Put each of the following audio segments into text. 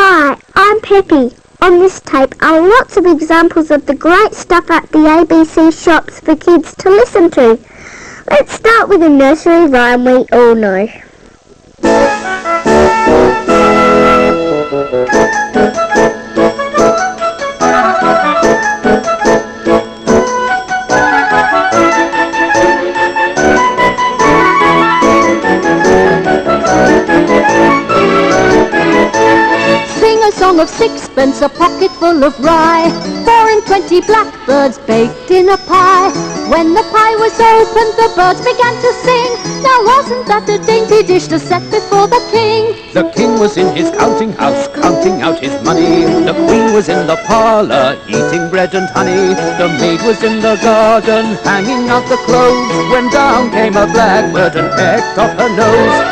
Hi, I'm Peppy. On this tape are lots of examples of the great stuff at the ABC shops for kids to listen to. Let's start with a nursery rhyme we all know. Song of sixpence, a pocket full of rye, 4 and 20 blackbirds baked in a pie. When the pie was opened, the birds began to sing. Now wasn't that a dainty dish to set before the king? The king was in his counting house, counting out his money. The queen was in the parlour, eating bread and honey. The maid was in the garden, hanging out the clothes, when down came a blackbird and pecked off her nose.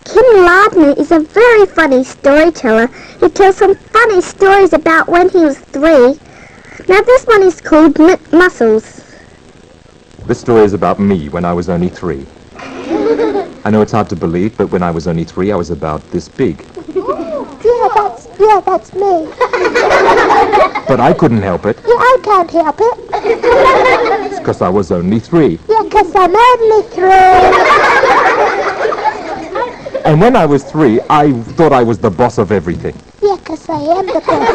Kym Lardner is a very funny storyteller who tells some funny stories about when he was 3. Now this one is called McMuscles. This story is about me when I was only 3. I know it's hard to believe, but when I was only 3, I was about this big. Yeah, that's me. But I couldn't help it. Yeah, I can't help it. It's because I was only 3. Yeah, because I'm only 3. And when I was 3, I thought I was the boss of everything. Yeah, because I am the boss.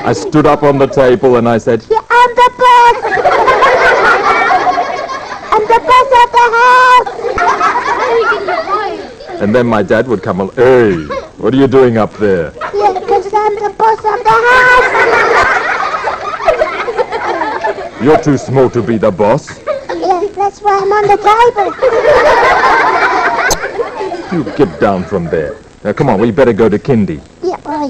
I stood up on the table and I said, Yeah, I'm the boss. I'm the boss of the house. and then my dad would come along, hey, what are you doing up there? Yeah, because I'm the boss of the house. You're too small to be the boss. Yeah, that's why I'm on the table. You get down from there. Now, come on, we better go to kindy. Yeah, oh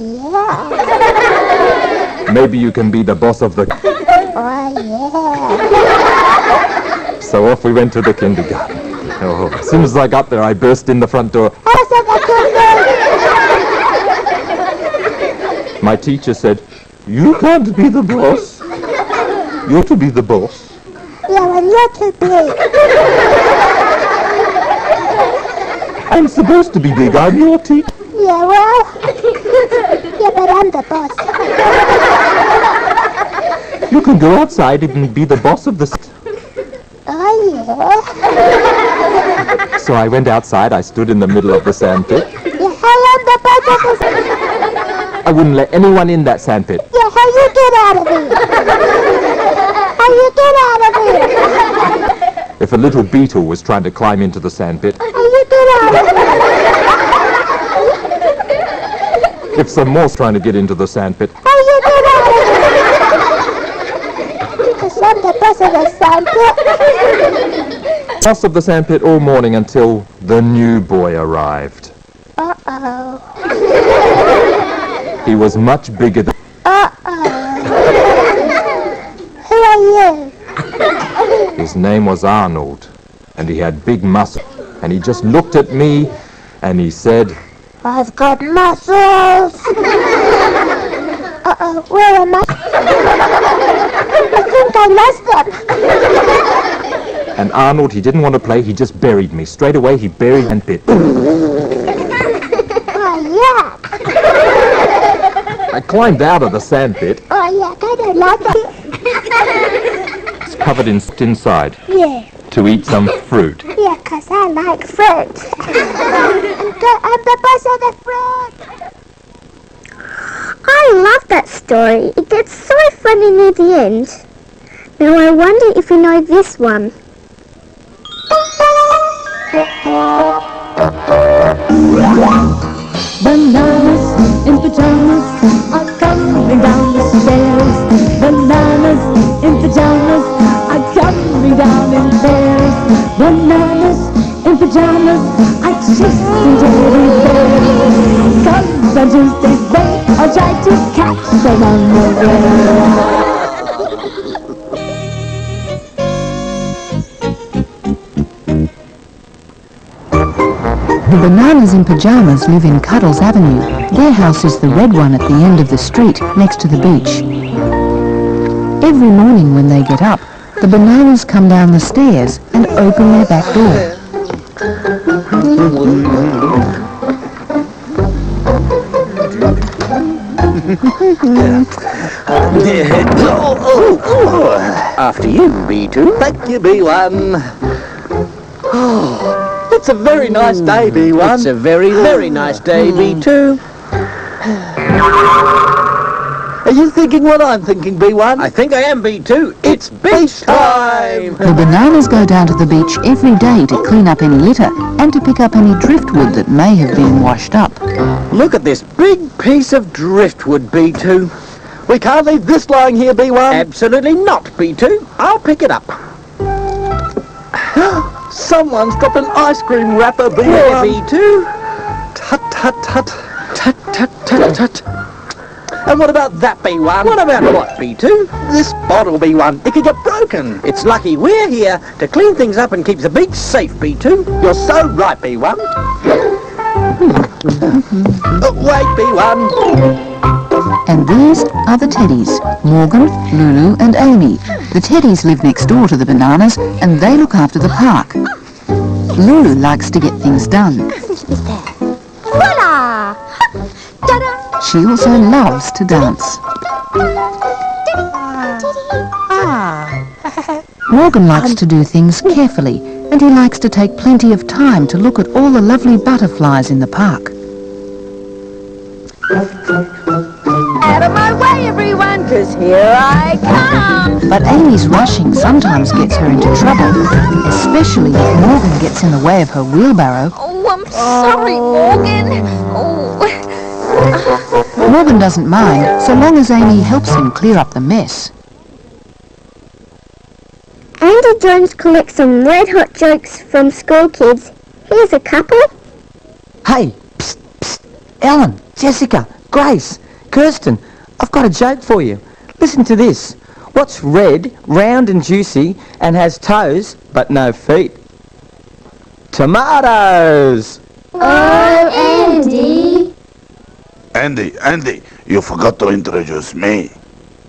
yeah. Maybe you can be the boss of the... Oh yeah. So off we went to the kindergarten. Oh, as soon as I got there, I burst in the front door. My teacher said, you can't be the boss. You're to be the boss. Yeah, well, you're too big. I'm supposed to be big. I'm your teacher. Yeah, well... Yeah, but I'm the boss. You can go outside and be the boss of the... Oh, yeah. So I went outside. I stood in the middle of the sandpit. Yeah, I am the boss of the... I wouldn't let anyone in that sandpit. Yeah, how you get out of here? How you get out of here? If a little beetle was trying to climb into the sandpit, How you get out of here? if some more's trying to get into the sandpit, How you get out of here? Because I'm the boss of the sandpit. boss of the sandpit all morning until the new boy arrived. Uh-oh. He was much bigger than... Uh-oh. Who are you? His name was Arnold, and he had big muscles. And he just looked at me, and he said, I've got muscles. Uh-oh, where am I? I think I lost them. and Arnold, he didn't want to play, he just buried me. Straight away, he buried and bit. Oh, yeah. I climbed out of the sandpit. Oh, yeah, I don't like that. It's covered in inside Yeah. to eat some fruit. Yeah, 'cause I like fruit. I'm the boss of the fruit. I love that story. It gets so funny near the end. Now I wonder if you know this one. Bananas in pajamas are coming down the stairs. Bananas in pajamas are coming down in pairs. Bananas in pajamas are chasing teddy bears. 'Cause on Tuesdays they all try to catch them unaware. The bananas in pajamas live in Cuddles Avenue. Their house is the red one at the end of the street, next to the beach. Every morning when they get up, the bananas come down the stairs and open their back door. After you, B2. Thank you, B1. Oh, it's a very nice day, B1. It's a very, very nice day, B2. Are you thinking what I'm thinking, B1? I think I am, B2. It's beach time! The bananas go down to the beach every day to clean up any litter and to pick up any driftwood that may have been washed up. Look at this big piece of driftwood, B2. We can't leave this lying here, B1. Absolutely not, B2. I'll pick it up. Someone's dropped an ice cream wrapper, B1. Where, B2? Tut, tut, tut. Tut, tut, tut, tut. And what about that, B1? What about what, B2? This bottle, B1. It could get broken. It's lucky we're here to clean things up and keep the beach safe, B2. You're so right, B1. Wait, B1. And these are the Teddies, Morgan, Lulu and Amy. The Teddies live next door to the bananas and they look after the park. Lulu likes to get things done. Voila! Ta-da! She also loves to dance. Morgan likes to do things carefully and he likes to take plenty of time to look at all the lovely butterflies in the park. Out of my way, everyone, 'cause here I come! But Amy's rushing sometimes gets her into trouble, especially if Morgan gets in the way of her wheelbarrow. Oh, I'm sorry, Morgan. Oh. Morgan doesn't mind so long as Amy helps him clear up the mess. Andy Jones collects some red-hot jokes from school kids. Here's a couple. Hey, psst, psst, Ellen, Jessica, Grace, Kirsten, I've got a joke for you. Listen to this. What's red, round and juicy, and has toes but no feet? Tomatoes! Oh, Andy. Andy, you forgot to introduce me.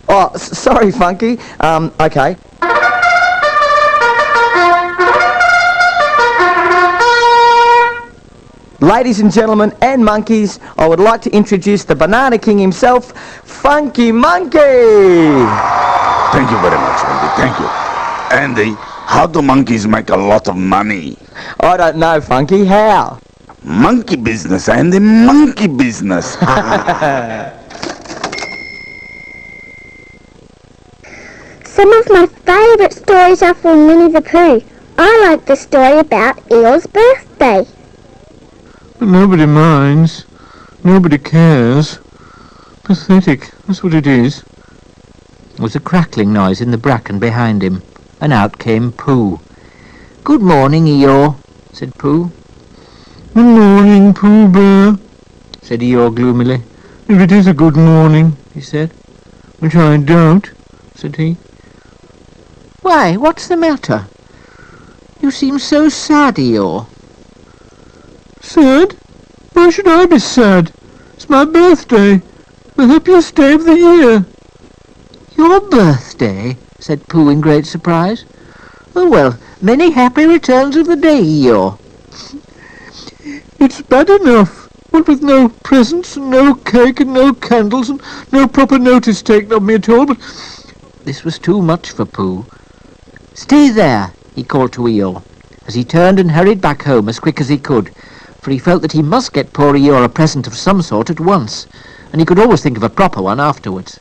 Oh, sorry, Funky. Okay. Ladies and gentlemen and monkeys, I would like to introduce the Banana King himself, Funky Monkey! Thank you very much, Andy. Thank you. Andy, how do monkeys make a lot of money? I don't know, Funky. How? Monkey business, Andy. Monkey business. Some of my favourite stories are from Winnie the Pooh. I like the story about Eeyore's birthday. But nobody minds. Nobody cares. Pathetic, that's what it is. There was a crackling noise in the bracken behind him, and out came Pooh. "Good morning, Eeyore," said Pooh. Good morning, Pooh Bear, said Eeyore gloomily. If it is a good morning, He said. which I doubt, Said he. "Why, what's the matter? You seem so sad, Eeyore." sad? Why should I be sad? It's my birthday, the happiest day of the year. "Your birthday?" said Pooh in great surprise. "Oh, well, many happy returns of the day, Eeyore." It's bad enough, what with no presents and no cake and no candles and no proper notice taken of me at all, but This was too much for Pooh. "Stay there," he called to Eeyore, as he turned and hurried back home as quick as he could, for he felt that he must get poor Eeyore a present of some sort at once, and he could always think of a proper one afterwards.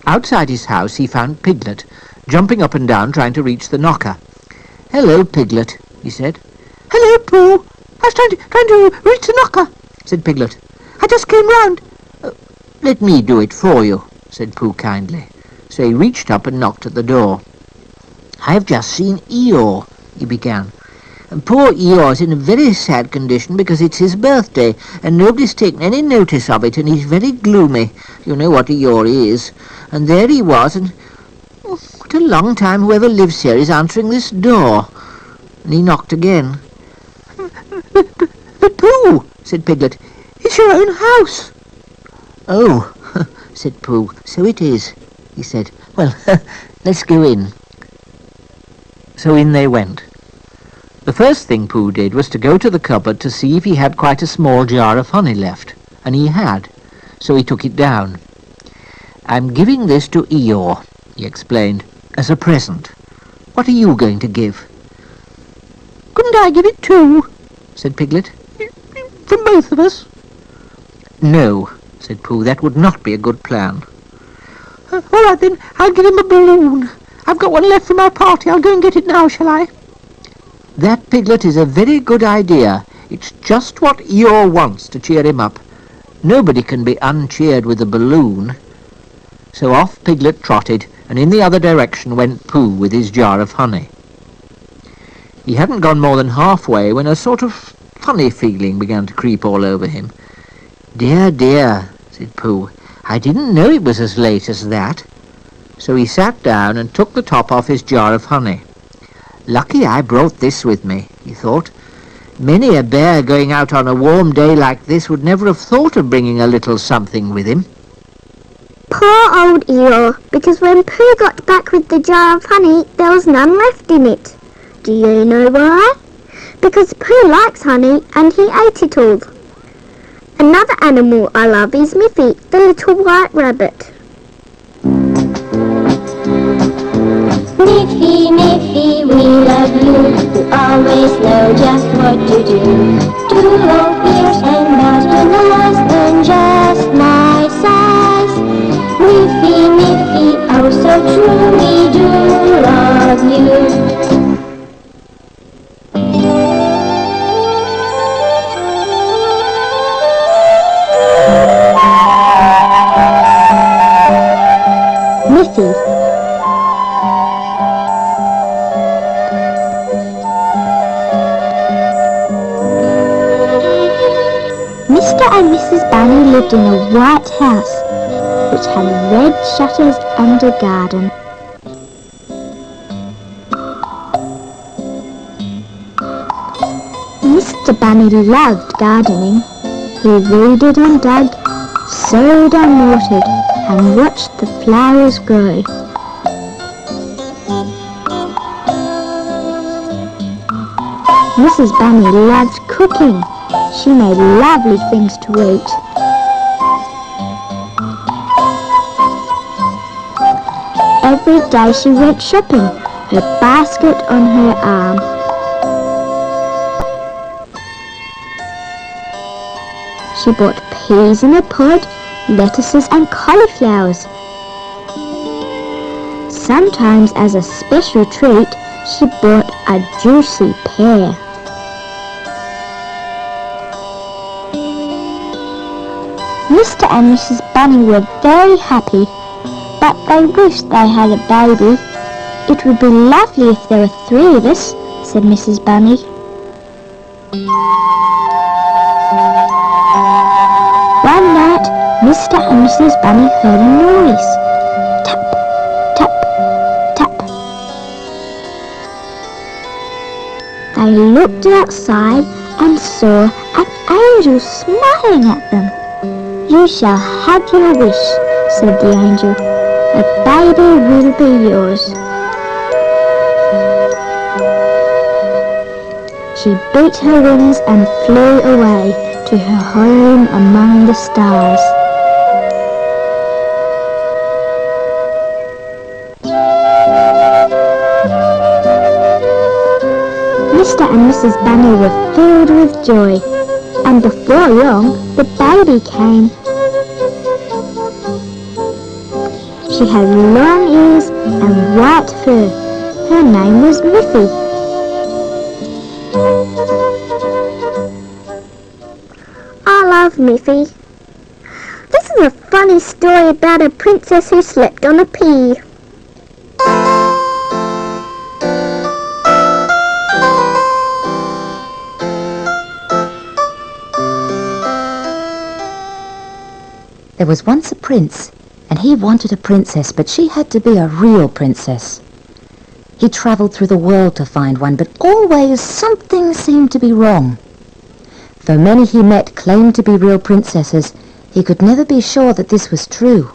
Outside his house he found Piglet, jumping up and down trying to reach the knocker. "Hello, Piglet," he said. Hello, Pooh. I was trying to reach the knocker, said Piglet. I just came round. Let me do it for you, said Pooh kindly. So he reached up and knocked at the door. I've just seen Eeyore, he began. And poor Eeyore's in a very sad condition because it's his birthday, and nobody's taken any notice of it, and he's very gloomy. You know what Eeyore is. And there he was, and what a long time whoever lives here is answering this door. And he knocked again. But Pooh, said Piglet, it's your own house. Oh, said Pooh, so it is, he said. Well, let's go in. So in they went. The first thing Pooh did was to go to the cupboard to see if he had quite a small jar of honey left, and he had, so he took it down. "I'm giving this to Eeyore," he explained, "as a present. What are you going to give?" "Couldn't I give it too?" said Piglet. "From both of us?" "No," said Pooh, "that would not be a good plan." "All right then, I'll give him a balloon. I've got one left from our party. I'll go and get it now, shall I?" "That, Piglet, is a very good idea. It's just what Eeyore wants to cheer him up. Nobody can be uncheered with a balloon." So off Piglet trotted, and in the other direction went Pooh with his jar of honey. He hadn't gone more than halfway when a sort of funny feeling began to creep all over him. "Dear, dear," said Pooh, "I didn't know it was as late as that." So he sat down and took the top off his jar of honey. "Lucky I brought this with me," he thought. "Many a bear going out on a warm day like this would never have thought of bringing a little something with him." Poor old Eeyore, because when Pooh got back with the jar of honey, there was none left in it. Do you know why? Because Pooh likes honey and he ate it all. Another animal I love is Miffy, the little white rabbit. Miffy, Miffy, we love you. You always know just what to do. 2 long ears and mouth to nose and just my size. Miffy, Miffy, oh so true, we do love you. Miffy. Mr. and Mrs. Bunny lived in a white house, which had red shutters and a garden. Mr. Bunny loved gardening. He weeded and dug, sowed and watered, and watched the flowers grow. Mrs. Bunny loved cooking. She made lovely things to eat. Every day she went shopping, her basket on her arm. She bought peas in a pod, lettuces and cauliflowers. Sometimes, as a special treat, she bought a juicy pear. Mr. and Mrs. Bunny were very happy, but they wished they had a baby. "It would be lovely if there were 3 of us," said Mrs. Bunny. One night, Mr. and Mrs. Bunny heard a noise. Tap, tap, tap. They looked outside and saw an angel smiling at them. "You shall have your wish," said the angel. "A baby will be yours." She beat her wings and flew away to her home among the stars. Mr. and Mrs. Bunny were filled with joy, and before long the baby came. She had long ears and white fur. Her name was Miffy. I love Miffy. This is a funny story about a princess who slept on a pea. There was once a prince, and he wanted a princess, but she had to be a real princess. He travelled through the world to find one, but always something seemed to be wrong. Though many he met claimed to be real princesses, he could never be sure that this was true.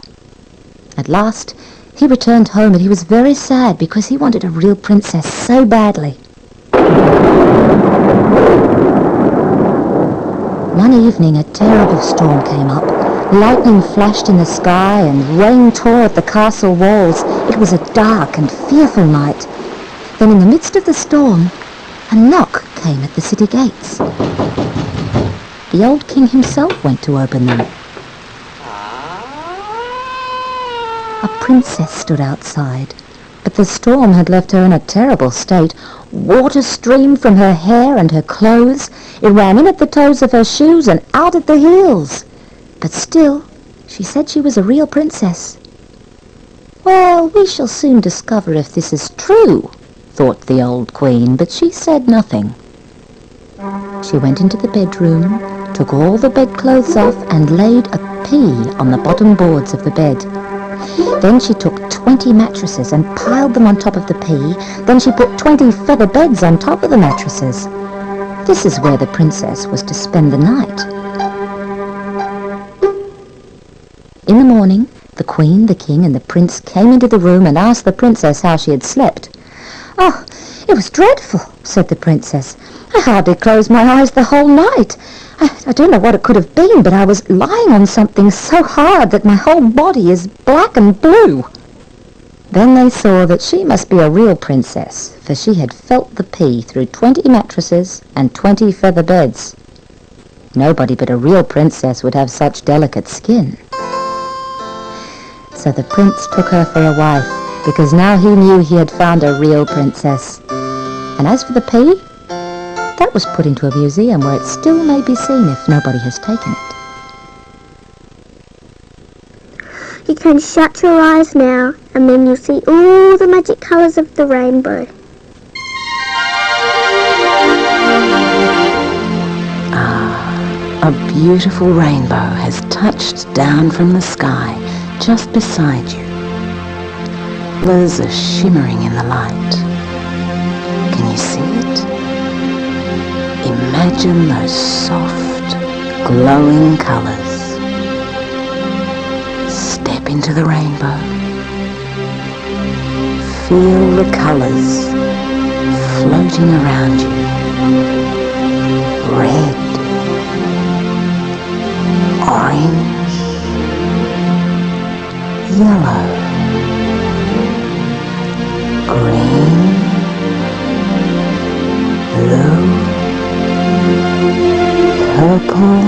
At last, He returned home and he was very sad because he wanted a real princess so badly. One evening a terrible storm came up. Lightning flashed in the sky and rain tore at the castle walls. It was a dark and fearful night. Then in the midst of the storm, a knock came at the city gates. The old king himself went to open them. A princess stood outside, but the storm had left her in a terrible state. Water streamed from her hair and her clothes. It ran in at the toes of her shoes and out at the heels. But still, she said she was a real princess. Well, we shall soon discover if this is true, thought the old queen, but she said nothing. She went into the bedroom, took all the bedclothes off and laid a pea on the bottom boards of the bed. Then she took 20 mattresses and piled them on top of the pea. Then she put 20 feather beds on top of the mattresses. This is where the princess was to spend the night. In the morning, the queen, the king and the prince came into the room and asked the princess how she had slept. "Oh, it was dreadful," said the princess. "I hardly closed my eyes the whole night. I don't know what it could have been, but I was lying on something so hard that my whole body is black and blue." Then they saw that she must be a real princess, for she had felt the pea through 20 mattresses and 20 feather beds. Nobody but a real princess would have such delicate skin. So the prince took her for a wife, because now he knew he had found a real princess. And as for the pea, that was put into a museum where it still may be seen if nobody has taken it. You can shut your eyes now, and then you'll see all the magic colours of the rainbow. A beautiful rainbow has touched down from the sky just beside you. Colours are shimmering in the light. Can you see it? Imagine those soft, glowing colours. Step into the rainbow. Feel the colours floating around you. Red, orange, yellow, green, blue, purple,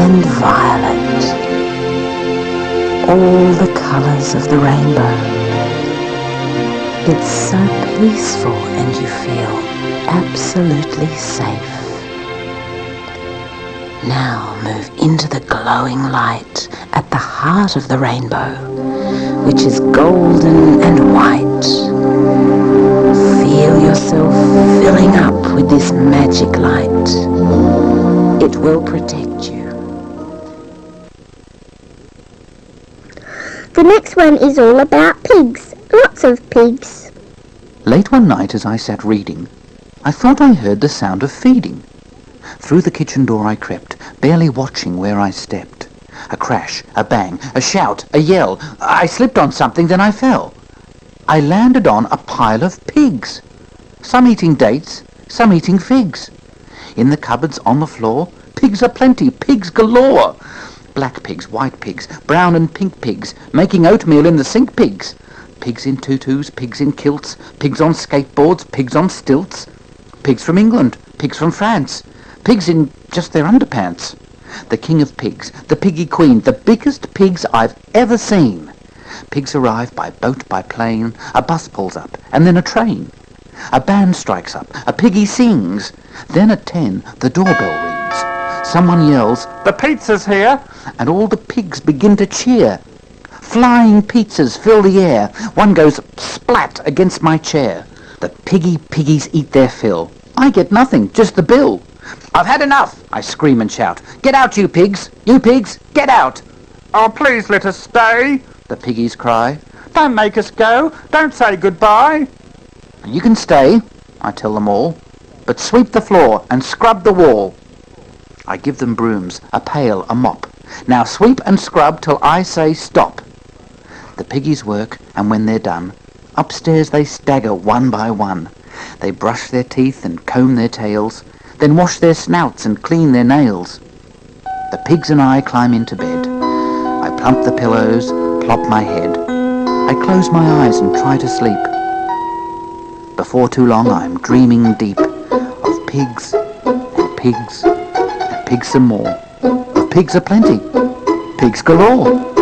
and violet. All the colours of the rainbow. It's so peaceful and you feel absolutely safe. Now move into the glowing light at the heart of the rainbow, which is golden and white. Feel yourself filling up with this magic light. It will protect you. The next one is all about pigs. Lots of pigs. Late one night as I sat reading, I thought I heard the sound of feeding. Through the kitchen door I crept, barely watching where I stepped. A crash, a bang, a shout, a yell. I slipped on something, then I fell. I landed on a pile of pigs. Some eating dates, some eating figs. In the cupboards on the floor, pigs aplenty, pigs galore. Black pigs, white pigs, brown and pink pigs, making oatmeal in the sink pigs. Pigs in tutus, pigs in kilts, pigs on skateboards, pigs on stilts. Pigs from England, pigs from France, pigs in just their underpants. The king of pigs, the piggy queen, the biggest pigs I've ever seen. Pigs arrive by boat, by plane, a bus pulls up, and then a train. A band strikes up, a piggy sings. Then at 10, the doorbell rings. Someone yells, "The pizza's here!" and all the pigs begin to cheer. Flying pizzas fill the air. One goes splat against my chair. The piggies eat their fill. I get nothing, just the bill. "I've had enough," I scream and shout. "Get out, you pigs! You pigs, get out!" "Oh, please let us stay," the piggies cry. "Don't make us go. Don't say goodbye." "You can stay," I tell them all, "but sweep the floor and scrub the wall." I give them brooms, a pail, a mop. "Now sweep and scrub till I say stop." The piggies work, and when they're done, upstairs they stagger one by one. They brush their teeth and comb their tails, then wash their snouts and clean their nails. The pigs and I climb into bed. I plump the pillows, plop my head. I close my eyes and try to sleep. Before too long I'm dreaming deep of pigs and pigs and pigs some more. Of pigs aplenty, pigs galore.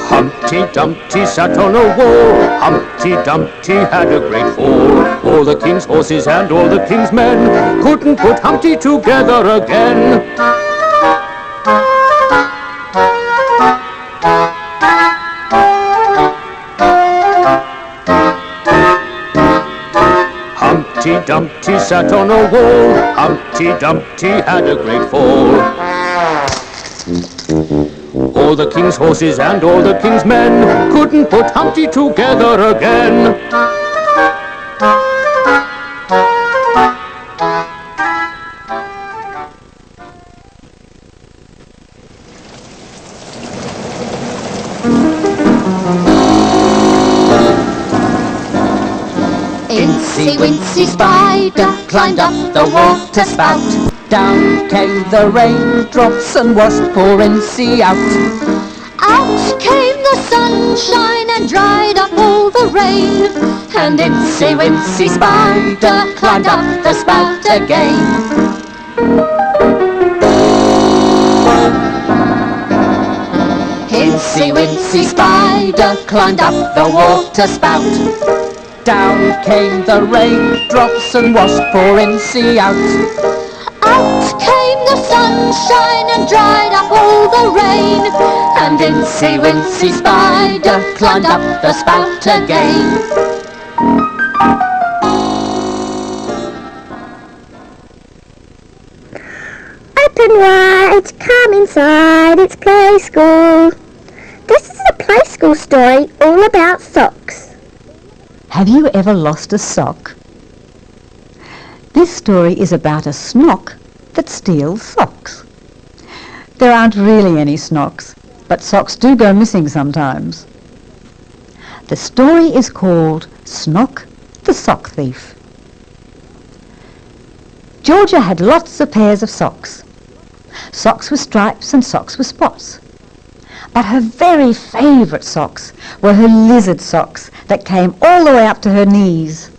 Humpty Dumpty sat on a wall. Humpty Dumpty had a great fall. All the king's horses and all the king's men couldn't put Humpty together again. Humpty Dumpty sat on a wall. Humpty Dumpty had a great fall. All the king's horses and all the king's men couldn't put Humpty together again. Incy Wincy Spider climbed up the water spout. Down came the raindrops and washed poor Incy out. Out came the sunshine and dried up all the rain. And Incy Wincy Spider climbed up the spout again. Incy Wincy Spider climbed up the water spout. Down came the raindrops and washed poor Incy out. Out came the sunshine and dried up all the rain. And Incy Wincy Spider climbed up the spout again. Up and right, come inside, it's play school. This is a play school story all about socks. Have you ever lost a sock? This story is about a snock that steals socks. There aren't really any snocks, but socks do go missing sometimes. The story is called Snock the Sock Thief. Georgia had lots of pairs of socks. Socks with stripes and socks with spots. But her very favourite socks were her lizard socks that came all the way up to her knees.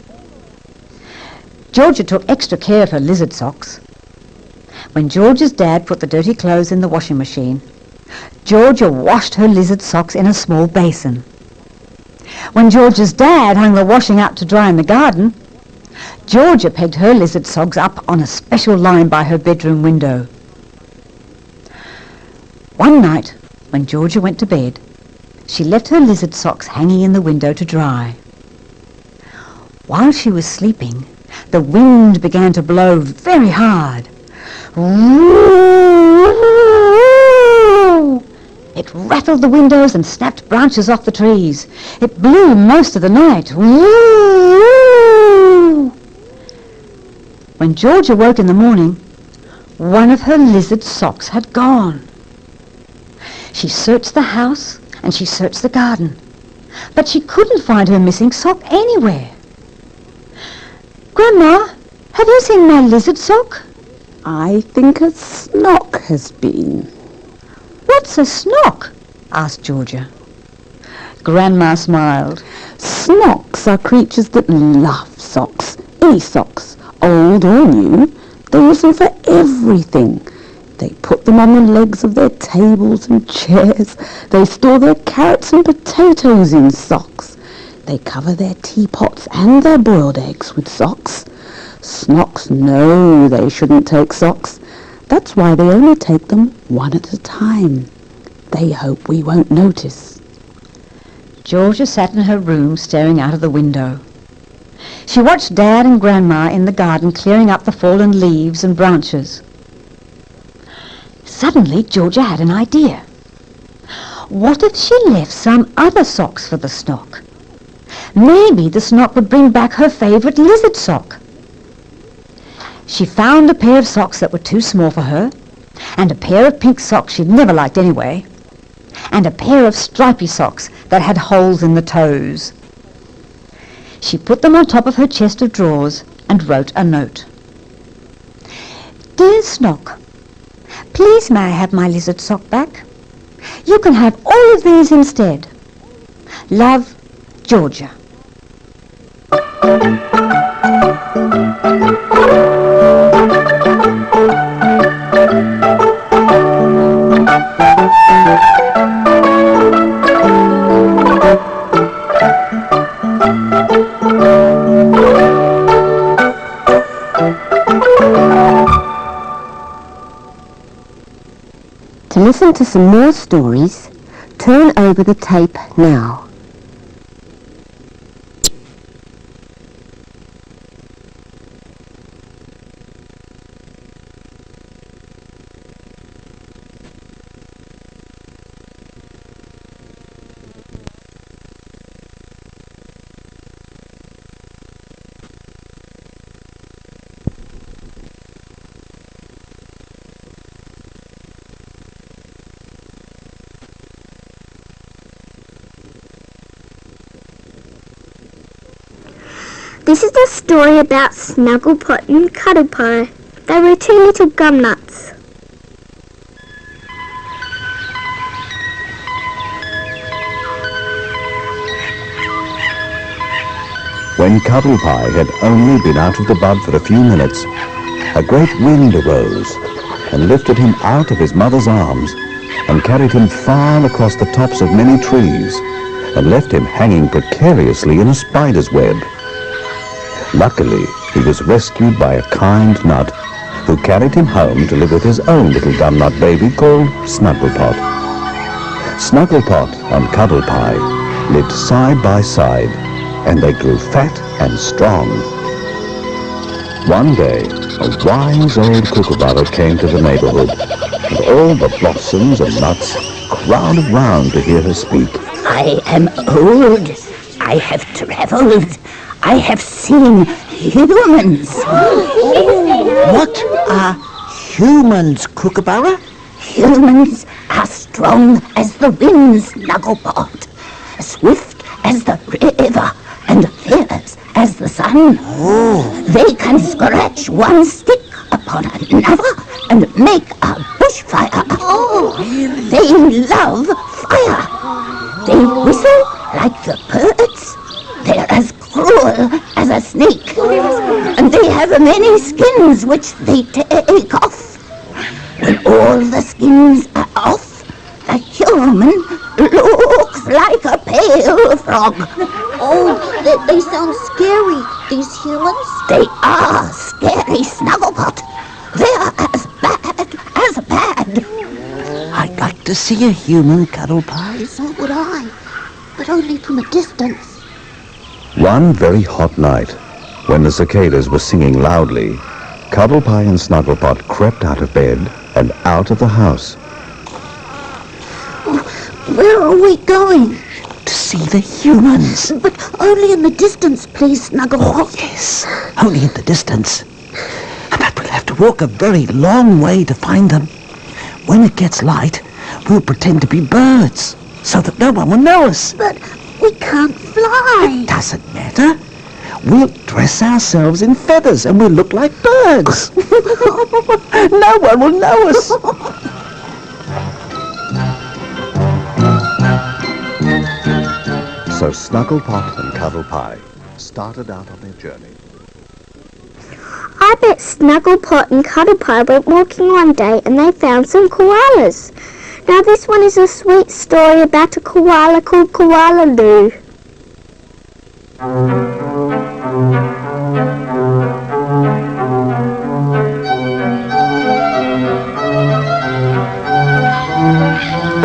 Georgia took extra care of her lizard socks. When Georgia's dad put the dirty clothes in the washing machine, Georgia washed her lizard socks in a small basin. When Georgia's dad hung the washing up to dry in the garden, Georgia pegged her lizard socks up on a special line by her bedroom window. One night, when Georgia went to bed, she left her lizard socks hanging in the window to dry. While she was sleeping, the wind began to blow very hard. It rattled the windows and snapped branches off the trees. It blew most of the night. When Georgia woke in the morning, one of her lizard socks had gone. She searched the house and she searched the garden, but she couldn't find her missing sock anywhere. Grandma, have you seen my lizard sock? I think a snock has been. What's a snock? Asked Georgia. Grandma smiled. Snocks are creatures that love socks. Any socks, old or new. They use them for everything. They put them on the legs of their tables and chairs. They store their carrots and potatoes in socks. They cover their teapots and their boiled eggs with socks. Snocks know they shouldn't take socks. That's why they only take them one at a time. They hope we won't notice. Georgia sat in her room staring out of the window. She watched Dad and Grandma in the garden clearing up the fallen leaves and branches. Suddenly, Georgia had an idea. What if she left some other socks for the Snock? Maybe the Snock would bring back her favourite lizard sock. She found a pair of socks that were too small for her, and a pair of pink socks she'd never liked anyway, and a pair of stripy socks that had holes in the toes. She put them on top of her chest of drawers and wrote a note. Dear Snock, please may I have my lizard sock back? You can have all of these instead. Love, Georgia. To listen to some more stories, turn over the tape now. This is a story about Snugglepot and Cuddlepie. They were two little gum nuts. When Cuddlepie had only been out of the bud for a few minutes, a great wind arose and lifted him out of his mother's arms and carried him far across the tops of many trees and left him hanging precariously in a spider's web. Luckily, he was rescued by a kind nut who carried him home to live with his own little gum nut baby called Snugglepot. Snugglepot and Cuddlepie lived side by side, and they grew fat and strong. One day, a wise old kookaburra came to the neighborhood, and all the blossoms and nuts crowded round to hear her speak. I am old. I have traveled. I have seen humans. What are humans, Kookaburra? Humans are strong as the wind, Snugglepot, swift as the river, and fearless as the sun. They can scratch one stick upon another and make a bushfire. They love fire. They whistle like the birds. They're as cruel as a snake, and they have many skins which they take off. When all the skins are off, the human looks like a pale frog. Oh, they sound scary, these humans. They are scary, Snugglepot. They're as bad. I'd like to see a human, Cuddlepie. So would I, but only from a distance. One very hot night, when the cicadas were singing loudly, Cuddlepie and Snugglepot crept out of bed and out of the house. Where are we going? To see the humans. But only in the distance, please, Snugglepot. Oh, yes, only in the distance. But we'll have to walk a very long way to find them. When it gets light, we'll pretend to be birds, so that no one will know us. But we can't fly. It doesn't matter. We'll dress ourselves in feathers and we'll look like birds. No one will know us. So Snugglepot and Cuddlepie started out on their journey. I bet Snugglepot and Cuddlepie went walking one day and they found some koalas. Now this one is a sweet story about a koala called Koala Lu.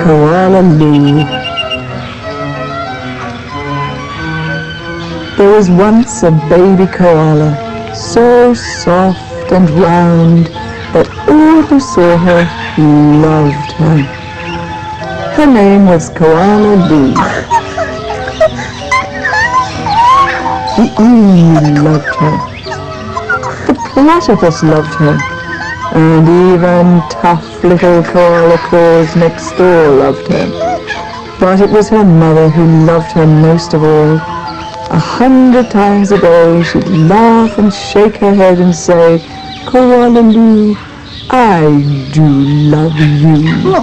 Koala Lu. There was once a baby koala, so soft and round that all who saw her loved her. Her name was Koala Lu. The eel loved her. The platypus loved her. And even tough little Koala Claus next door loved her. But it was her mother who loved her most of all. 100 times a day she'd laugh and shake her head and say, Koala Lu, I do love you.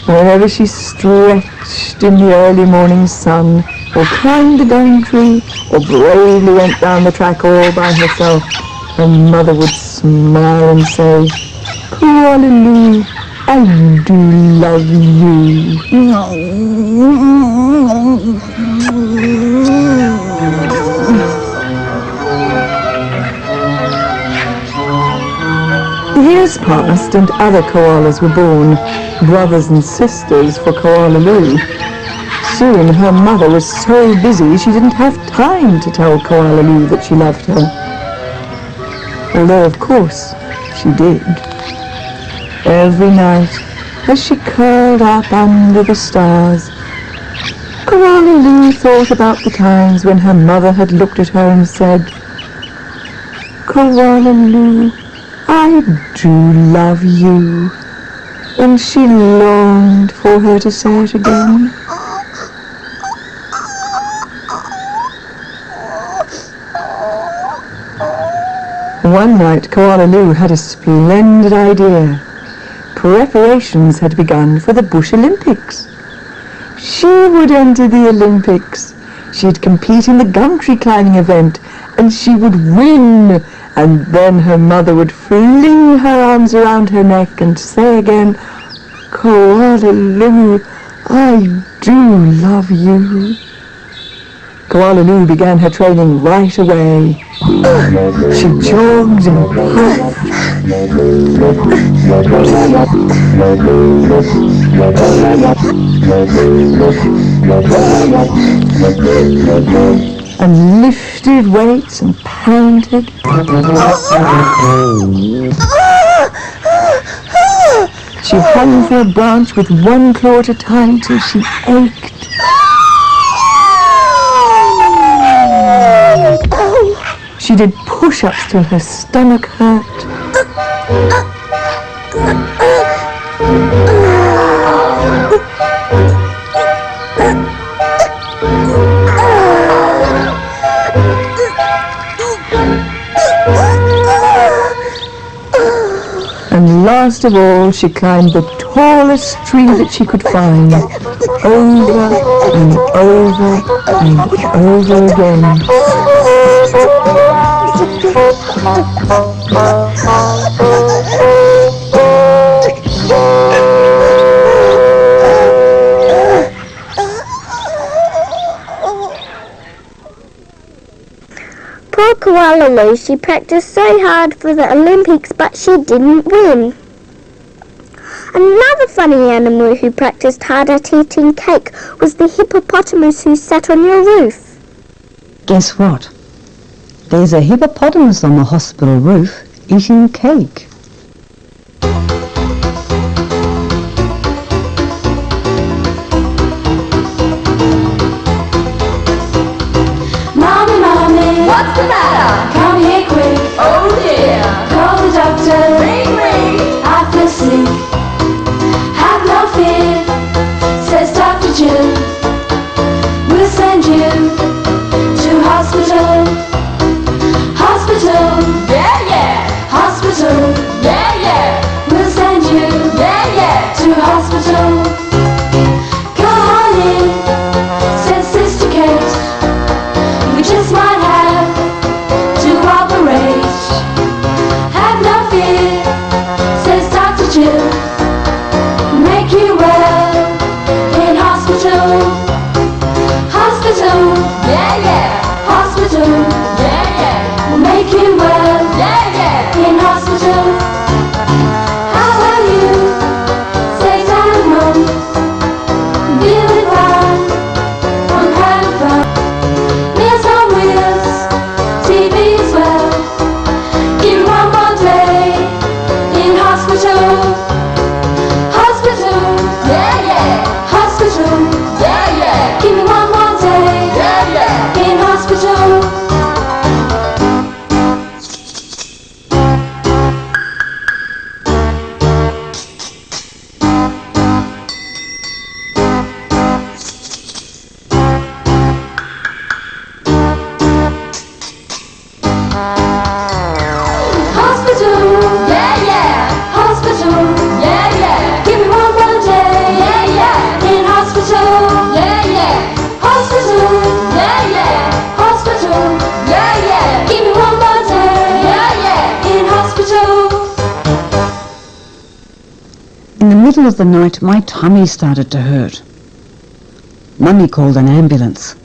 Whenever she stretched in the early morning sun, or climbed the gum tree, or bravely went down the track all by herself, her mother would smile and say, Koala Lu, I do love you. Years passed and other koalas were born, brothers and sisters for Koala Lu. Soon her mother was so busy she didn't have time to tell Koala Lu that she loved her. Although, of course, she did. Every night, as she curled up under the stars, Koala Lu thought about the times when her mother had looked at her and said, Koala Lu, I do love you. And she longed for her to say it again. One night, Koala Lu had a splendid idea. Preparations had begun for the Bush Olympics. She would enter the Olympics. She'd compete in the gum tree climbing event, and she would win. And then her mother would fling her arms around her neck and say again, Koala Lu, I do love you. Koala Lu began her training right away. She jogged and puffed. And lifted weights and panted. She hung for a branch with one claw at a time till she ached. She did push-ups till her stomach hurt. And last of all, she climbed the tallest tree that she could find, over and over and over again. Poor Koala Lu, she practiced so hard for the Olympics, but she didn't win. Another funny animal who practiced hard at eating cake was the hippopotamus who sat on your roof. Guess what? There's a hippopotamus on the hospital roof eating cake. Mommy, what's the matter? Come here quick. Oh dear. Call the doctor. Ring, ring. I feel sick. Have no fear, says Dr. Jill. We'll send you to hospital. Hospital, yeah, yeah. Hospital, yeah, yeah. We'll send you, yeah, yeah, to hospital. Come on in, says Sister Kate. We just might have to operate. Have no fear, says Dr. Jill. Make you well in hospital. Hospital, yeah, yeah. Hospital, yeah, yeah. We'll make you well, yeah, yeah. In hospital. How are you? Say down at home. Feeling fine. I'm having fun. Meals on wheels. TV as well. Give one more day. middle of the night, my tummy started to hurt. Mummy called an ambulance.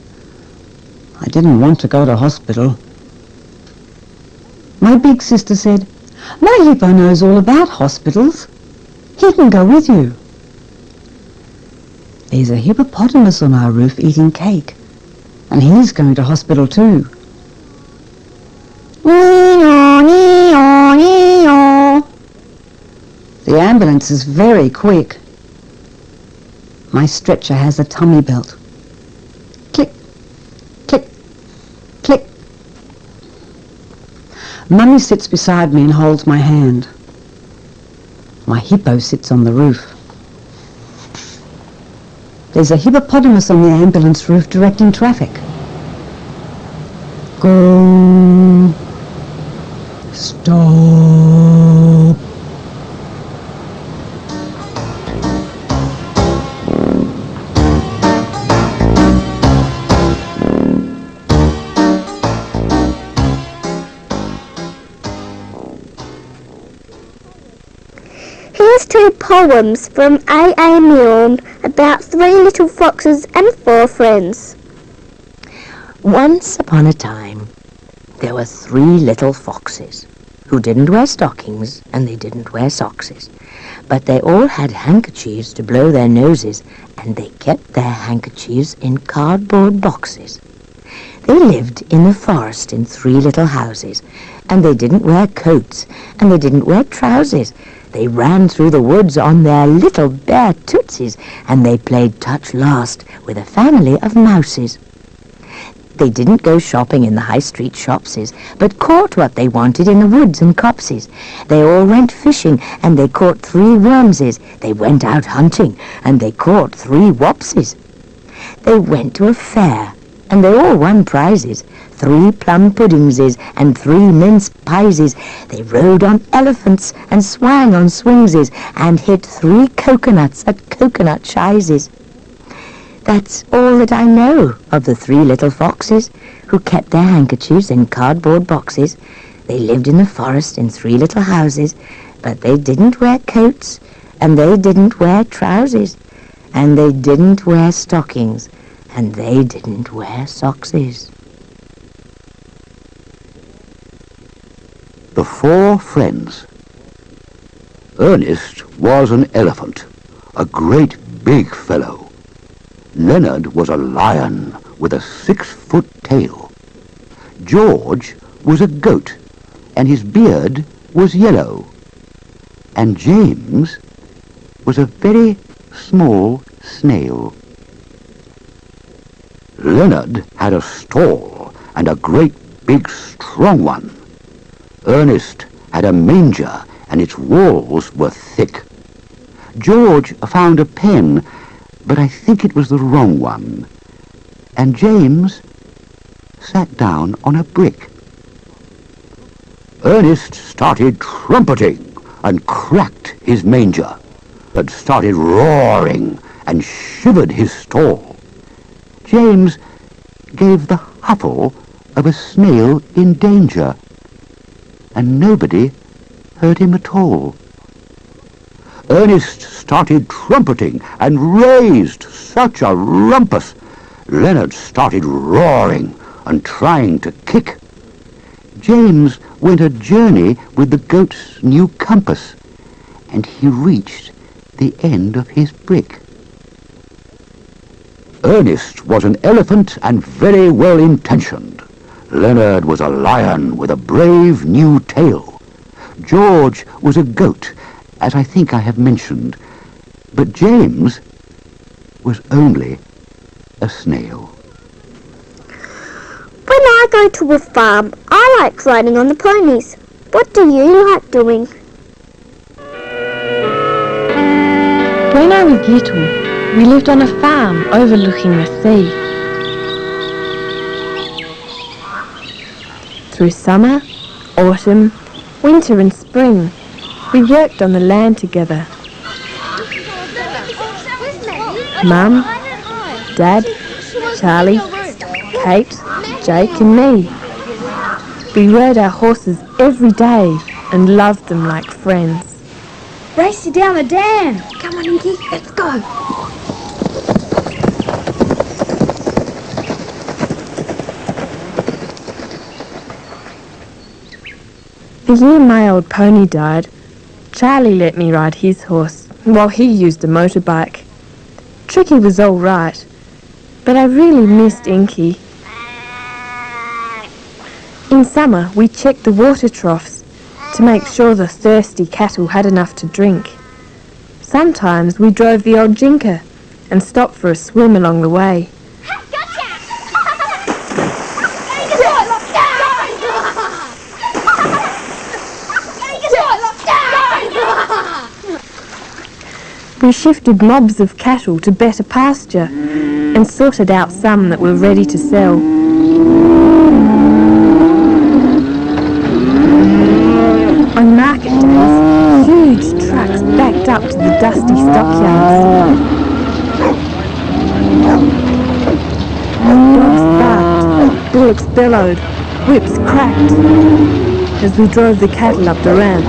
I didn't want to go to hospital. My big sister said, "My hippo knows all about hospitals. He can go with you." There's a hippopotamus on our roof eating cake, and he's going to hospital too. The ambulance is very quick. My stretcher has a tummy belt. Click, click, click. Mummy sits beside me and holds my hand. My hippo sits on the roof. There's a hippopotamus on the ambulance roof directing traffic. Go. Stop. Here's two poems from A.A. Milne about 3 little foxes and 4 friends. Once upon a time, there were 3 little foxes who didn't wear stockings and they didn't wear sockses, but they all had handkerchiefs to blow their noses, and they kept their handkerchiefs in cardboard boxes. They lived in the forest in 3 little houses, and they didn't wear coats and they didn't wear trousers. They ran through the woods on their little bare tootsies, and they played touch last with a family of mouses. They didn't go shopping in the high street shopses, but caught what they wanted in the woods and copses. They all went fishing, and they caught 3 wormses. They went out hunting, and they caught 3 wopses. They went to a fair, and they all won prizes. 3 plum puddingses and 3 mince pieses. They rode on elephants and swang on swingses, and hit 3 coconuts at coconut shies. That's all that I know of the 3 little foxes who kept their handkerchiefs in cardboard boxes. They lived in the forest in 3 little houses, but they didn't wear coats, and they didn't wear trousers, and they didn't wear stockings, and they didn't wear sockses. The 4 friends. Ernest was an elephant, a great big fellow. Leonard was a lion with a 6-foot tail. George was a goat, and his beard was yellow. And James was a very small snail. Leonard had a stall, and a great big strong one. Ernest had a manger, and its walls were thick. George found a pen, but I think it was the wrong one. And James sat down on a brick. Ernest started trumpeting and cracked his manger, but started roaring and shivered his stall. James gave the huffle of a snail in danger, and nobody heard him at all. Ernest started trumpeting and raised such a rumpus. Leonard started roaring and trying to kick. James went a journey with the goat's new compass, and he reached the end of his brick. Ernest was an elephant and very well-intentioned. Leonard was a lion with a brave new tail. George was a goat, as I think I have mentioned, but James was only a snail. When I go to a farm, I like riding on the ponies. What do you like doing? When I was little, we lived on a farm overlooking the sea. Through summer, autumn, winter and spring, we worked on the land together. Mum, Dad, Charlie, Kate, Jake and me. We rode our horses every day and loved them like friends. race you down the dam. Come on, Inky, let's go. The year my old pony died, Charlie let me ride his horse while he used a motorbike. Tricky was all right, but I really missed Inky. In summer, we checked the water troughs to make sure the thirsty cattle had enough to drink. Sometimes we drove the old jinker and stopped for a swim along the way. We shifted mobs of cattle to better pasture and sorted out some that were ready to sell. On market days, huge trucks backed up to the dusty stockyards. Dogs barked, bullocks bellowed, whips cracked as we drove the cattle up the ramp.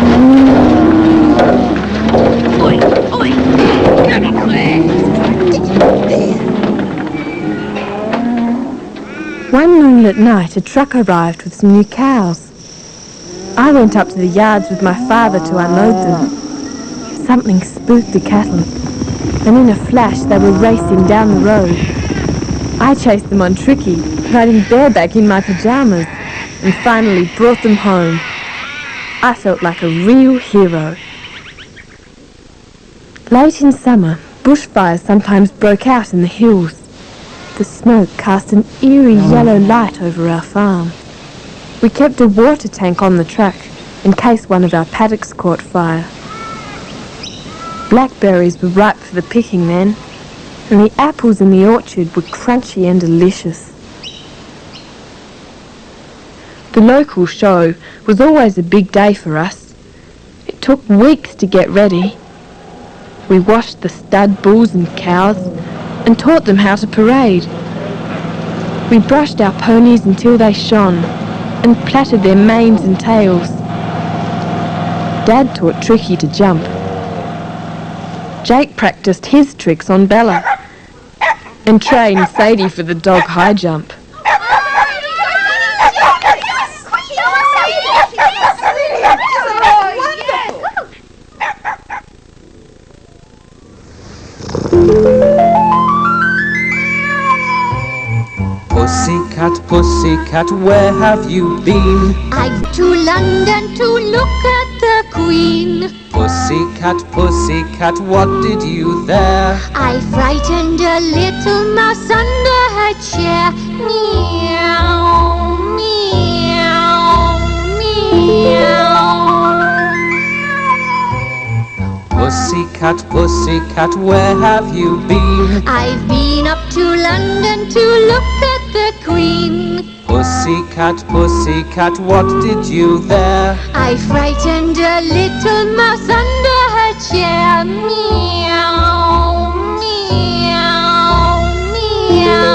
One moonlit night, a truck arrived with some new cows. I went up to the yards with my father to unload them. Something spooked the cattle, and in a flash they were racing down the road. I chased them on Tricky, riding bareback in my pyjamas, and finally brought them home. I felt like a real hero. Late in summer, bushfires sometimes broke out in the hills. The smoke cast an eerie yellow light over our farm. We kept a water tank on the truck in case one of our paddocks caught fire. Blackberries were ripe for the picking then, and the apples in the orchard were crunchy and delicious. The local show was always a big day for us. It took weeks to get ready. We washed the stud bulls and cows and taught them how to parade. We brushed our ponies until they shone and plaited their manes and tails. Dad taught Tricky to jump. Jake practiced his tricks on Bella and trained Sadie for the dog high jump. Pussycat, pussycat, where have you been? I've to London to look at the Queen. Pussycat, pussycat, what did you there? I frightened a little mouse under her chair. Meow, meow, meow. Pussycat, pussycat, where have you been? I've been up to London to look at the Queen. Pussycat, pussycat, what did you there? I frightened a little mouse under her chair. Meow, meow, meow.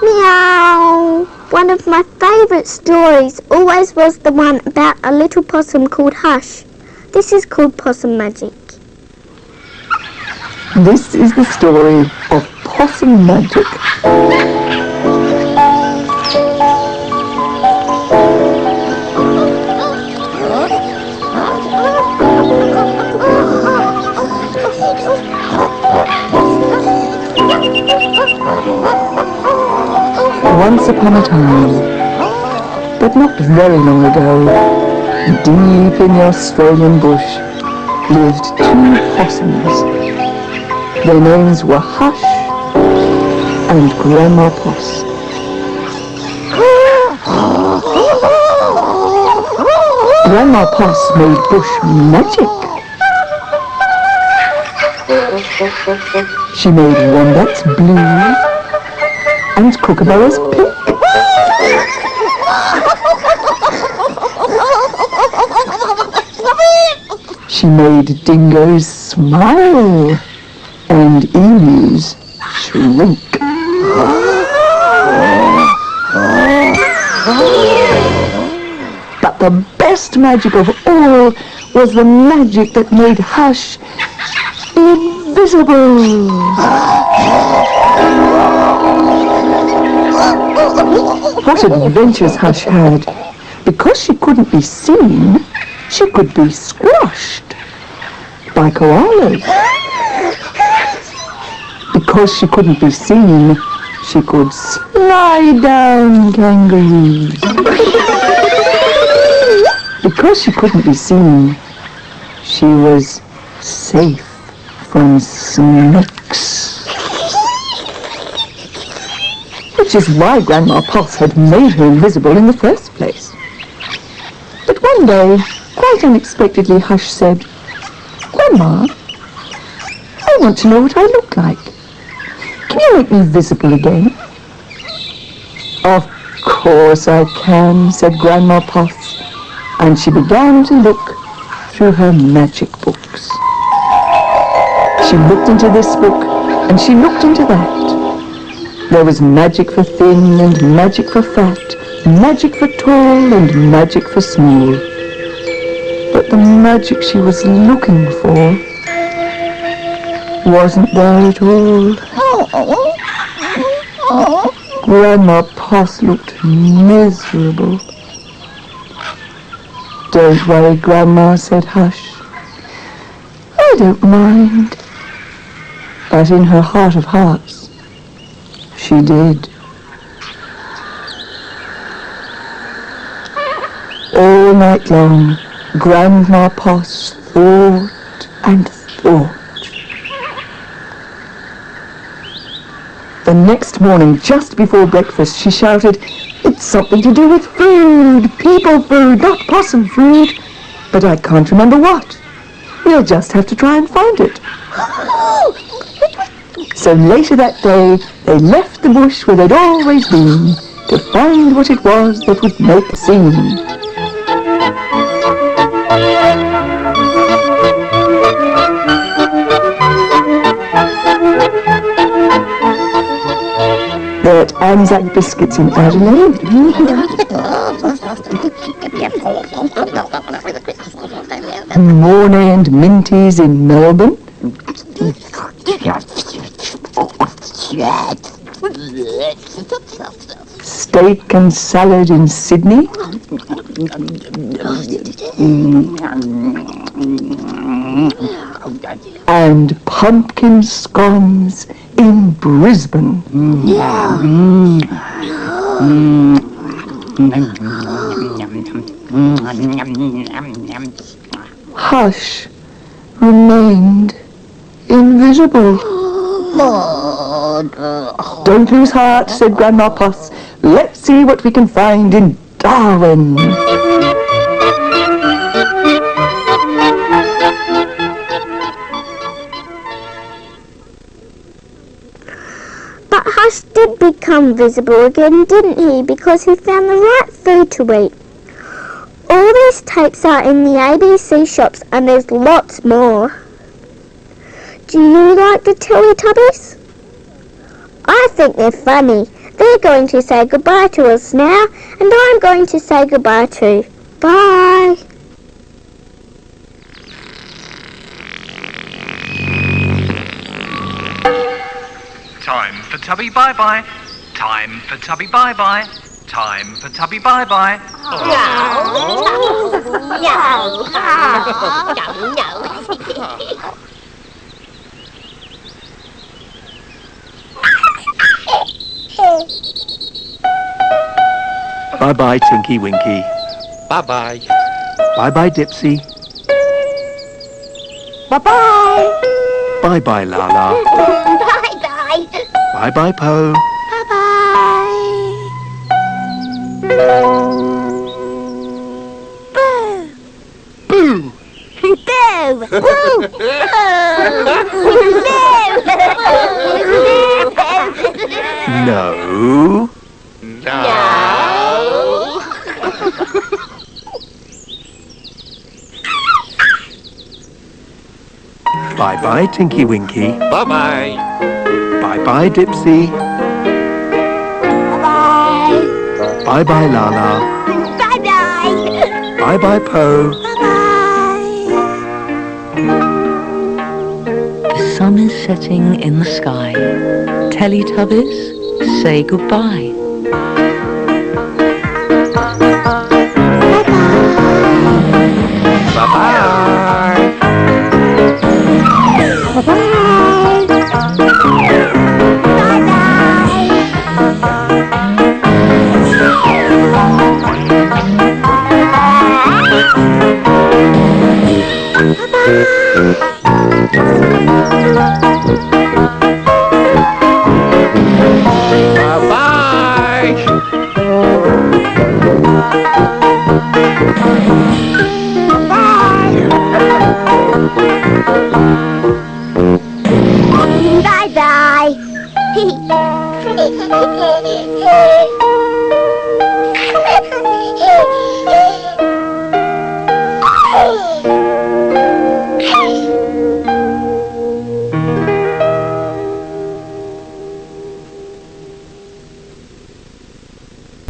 Meow! One of my favourite stories always was the one about a little possum called Hush. This is called Possum Magic. This is the story of Possum Magic. Once upon a time, but not very long ago, deep in the Australian bush, lived two possums. Their names were Hush and Grandma Poss. Grandma Poss made bush magic. She made wombats blue and kookaburras pink. She made dingoes smile and emus shrink. But the best magic of all was the magic that made Hush invisible. What adventures Hush had! Because she couldn't be seen, she could be squashed by koalas. Because she couldn't be seen, she could slide down kangaroos. Because she couldn't be seen, she was safe from snakes. Which is why Grandma Poss had made her invisible in the first place. But one day, quite unexpectedly, Hush said, "Grandma, I want to know what I look like. Can you make me visible again?" "Of course I can," said Grandma Poss, and she began to look through her magic books. She looked into this book, and she looked into that. There was magic for thin and magic for fat, magic for tall and magic for small. But the magic she was looking for wasn't there at all. Grandma Poss looked miserable. "Don't worry, Grandma," said Hush. "I don't mind." But in her heart of hearts, she did. All night long, Grandma Poss thought and thought. The next morning, just before breakfast, she shouted, "It's something to do with food, people food, not possum food. But I can't remember what. We'll just have to try and find it." So later that day, they left the bush where they'd always been to find what it was that would make a scene. They're at Anzac Biscuits in Adelaide. Mornay and Minty's in Melbourne. Steak and salad in Sydney. And pumpkin scones in Brisbane. Hush remained invisible. "Don't lose heart," said Grandma Poss. "Let's see what we can find in Darwin." But Hush did become visible again, didn't he? Because he found the right food to eat. All these tapes are in the ABC shops, and there's lots more. Do you like the Teletubbies? I think they're funny. They're going to say goodbye to us now, and I'm going to say goodbye too. Bye. Time for Tubby bye-bye. Time for Tubby bye-bye. Time for Tubby bye-bye. Bye-bye, Tinky Winky. Bye-bye. Bye-bye, Dipsy. Bye-bye. Bye-bye, Lala. Bye-bye. Bye-bye, Po. Bye-bye. Boo! Boo! Boo! No. Bye-bye, Tinky Winky. Bye-bye. Bye-bye, Bye, Dipsy. Bye-bye. Bye-bye, Lala. Bye-bye. Bye-bye, Po. The sun is setting in the sky. Teletubbies, say goodbye. Bye-bye. Bye-bye.